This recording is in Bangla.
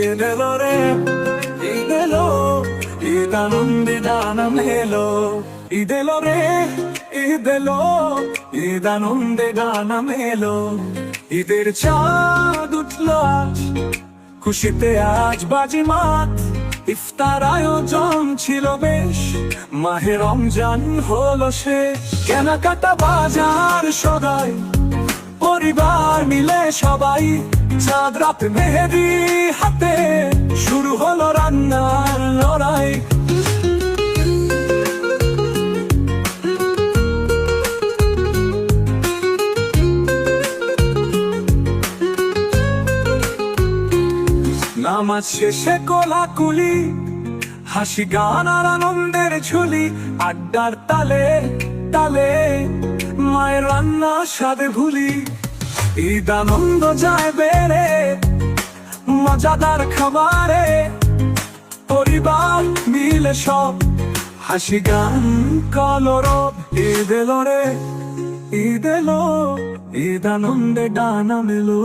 ঈদ এলো রে, ঈদ এলো, ঈদ আনন্দে ডানা মেলো। ঈদ এলো রে, ঈদ এলো, ঈদ আনন্দে ডানা মেলো। ঈদের চাঁদ উঠলো আজ, খুশিতে আজ বাজিমাত। ইফতার আয়োজন ছিল বেশ, মাহে রমজান হলো শেষ। কেনাকাটা বাজার সদাই, পরিবার মিলে সবাই। চাঁদ রাত মেহেদি হাতে, শুরু হলো রান্নার লড়াই। নামাজ শেষে কোলাকুলি, হাসি গান আর আনন্দের ঝুলি। আড্ডার তালে তালে, মায়ের রান্না স্বাদে ভুলি। ঈদ আনন্দ যায় বেড়ে, মজাদার খাবারে। পরিবার মিলে সব, হাসি গান কলরব। ঈদ এলো রে, ঈদ এলো, ঈদ আনন্দে ডানা মেলো।